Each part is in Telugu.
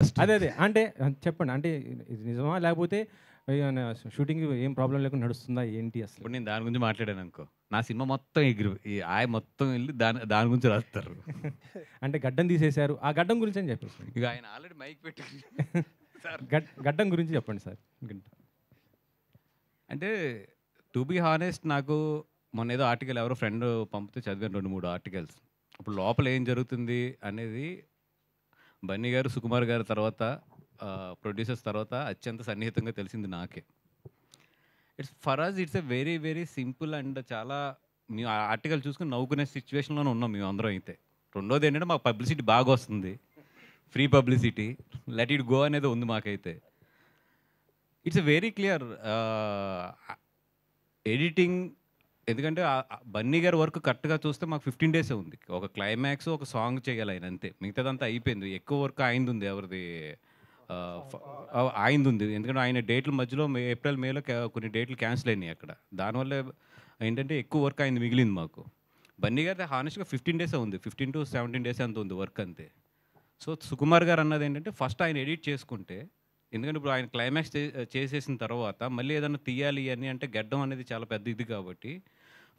అదే. అదే. అంటే చెప్పండి. అంటే ఇది నిజమా? లేకపోతే ఏమన్నా షూటింగ్ ఏం ప్రాబ్లమ్ లేకుండా నడుస్తుందా? ఏంటి అసలు? ఇప్పుడు నేను దాని గురించి మాట్లాడాననుకో, నా సినిమా మొత్తం ఈ మొత్తం ఎళ్లి దాని దాని గురించి రాస్తారు. అంటే గడ్డం తీసేశారు. ఆ గడ్డం గురించని చెప్పేసేయండి. ఇక ఆయన ఆల్రెడీ మైక్ పెట్టుకొని సార్ గడ్డం గురించి చెప్పండి సార్. అంటే టు బీ హానెస్ట్ నాకు మొన్నేదో ఆర్టికల్ ఎవరో ఫ్రెండ్ పంపితే చదివాను 2, 3 ఆర్టికల్స్. అప్పుడు లోపల ఏం జరుగుతుంది అనేది బన్నీ గారు, సుకుమార్ గారి తర్వాత ప్రొడ్యూసర్స్ తర్వాత అత్యంత సన్నిహితంగా తెలిసింది నాకే. For us it's a very, very simple and చాలా మేము ఆ ఆర్టికల్ చూసుకొని నవ్వుకునే సిచ్యువేషన్‌లోనే ఉన్నాం మేమందరం అయితే. రెండోదేంటంటే మాకు పబ్లిసిటీ బాగొస్తుంది. Free publicity. Let it go అనేది ఉంది మాకైతే. ఇట్స్ వెరీ క్లియర్ ఎడిటింగ్ ఎందుకంటే బన్నీ గారి వర్క్ కరెక్ట్‌గా చూస్తే మాకు 15 డేసే ఉంది. ఒక క్లైమాక్స్, ఒక సాంగ్ చేయాలి ఆయన అంతే. మిగతాదంతా అయిపోయింది. ఎక్కువ వర్క్ ఆయనదుంది. ఎవరిది ఆహ్, ఫ ఆయనదుంది. ఎందుకంటే ఆయన డేట్‌ల మధ్యలో ఏప్రిల్, మేలో కొన్ని డేట్‌లు క్యాన్సిల్ అయినాయి అక్కడ. దానివల్ల ఏంటంటే ఎక్కువ వర్క్ ఆయనది మిగిలింది మాకు. బన్నీ గారిది హానెస్ట్‌గా 15 డేసే ఉంది. 15-17 డేస్ ఎంతో ఉంది వర్క్ అంతే. సో, సుకుమార్ గారు అన్నదేంటంటే ఫస్ట్ ఆయన ఎడిట్ చేసుకుంటే ఎందుకంటే ఇప్పుడు ఆయన క్లైమాక్స్ చేసేసిన తర్వాత మళ్ళీ ఏదన్నా తీయాలి అని అంటే గెడ్డం అనేది చాలా పెద్ద ఇది కాబట్టి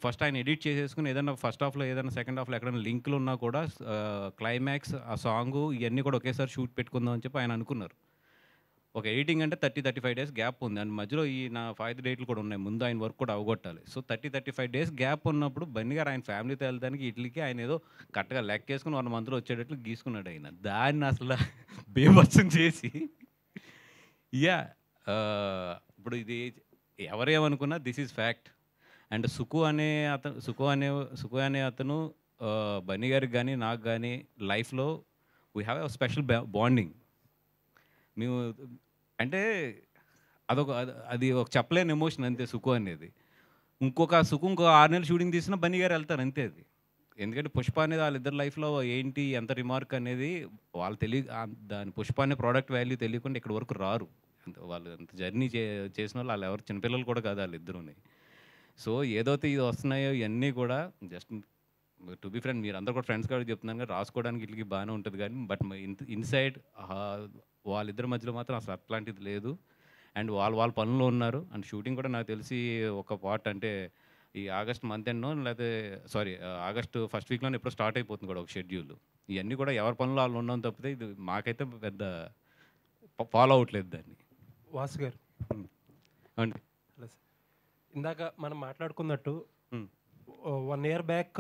ఫస్ట్ ఆయన ఎడిట్ చేసేసుకొని ఏదన్నా ఫస్ట్ హాఫ్‌లో ఏదైనా సెకండ్ హాఫ్‌లో ఎక్కడైనా లింకులు ఉన్నా కూడా క్లైమాక్స్ ఆ సాంగు ఇయన్నీ కూడా ఒకేసారి షూట్ పెట్టుకుందాం అని చెప్పి ఆయన అనుకున్నారు. ఒక ఎడిటింగ్ అంటే 35 డేస్ గ్యాప్ ఉంది. అండ్ మధ్యలో ఈ నా 5 డేట్లు కూడా ఉన్నాయి. ముందు ఆయన వర్క్ కూడా అవగొట్టాలి. సో, 35 డేస్ గ్యాప్ ఉన్నప్పుడు బన్నీ గారు ఆయన ఫ్యామిలీతో ఎళ్ళడానికి ఈట్లికి ఆయన ఏదో కరెక్ట్‌గా లెక్కేసుకొని 1 మంత్‌లో వచ్చేటట్లు గీసుకున్నాడు ఆయన. దాన్ని అసల బీభత్సం చేసి యాహ్! ఇప్పుడు ఇది ఎవరేమనుకున్నా this is fact. And Suku అనే అతను బన్నీ గారికి గాని, నాకు గాని లైఫ్‌లో we have a special bonding. మేము అంటే అది ఒక చెప్పలేని ఎమోషన్ అంతే సుకు అనేది. ఇంకో 6 నెలలు షూటింగ్ తీసినా బన్నీ గారు ఎళ్తారు అంతే అది. ఎందుకంటే 'పుష్ప' అనేది వాళ్ళిద్దరి లైఫ్‌లో ఏంటి, ఎంత రిమార్క్ అనేది వాళ్ళు దాని 'పుష్ప' అనే ప్రొడక్ట్ వాల్యూ తెలియకుండా ఇక్కడి వరకు రారు. వాళ్ళు అంత జర్నీ చేసినోళ్ళు ఆళ్ళెవరు చిన్నపిల్లలు కూడా కాదు ఆళ్ళిద్దరూని. సో, ఏదైతే ఇది వస్తున్నాయో ఇయన్నీ కూడా జస్ట్ టు బీ ఫ్రాంక్ మీరందరూ కూడా ఫ్రెండ్స్ కాబట్టి చెప్తున్నాను గానీ, రాసుకోవడానికి ఈట్లికి బానే ఉంటది గానీ, బట్ ఇన్‌సైడ్ వాళ్ళిద్దరి మధ్యలో మాత్రం అసలు అట్లాంటిది లేదు. అండ్ వాళ్ళ పనుల్లో ఉన్నారు. అండ్ షూటింగ్ కూడా నాకు తెలిసి ఒక పార్ట్ అంటే ఈ ఆగస్ట్ మంత్ ఎండ్‌నో లేతే సారీ ఆగస్ట్ ఫస్ట్ వీక్‌లోనే ఎప్పుడో స్టార్ట్ అయిపోతుంది కూడా ఒక షెడ్యూల్. ఇయన్నీ కూడా ఎవరి పనుల్లో ఆళ్ళు ఉన్నాం తప్పితే ఇది మాకైతే పెద్ద ఫాలో అవ్వట్లేదు దాన్ని. వాసు గారు. హ్మ్. అవునండి. Hello sir. ఇందాక మనం మాట్లాడుకున్నట్టు హ్మ్. 1 ఇయర్ బ్యాక్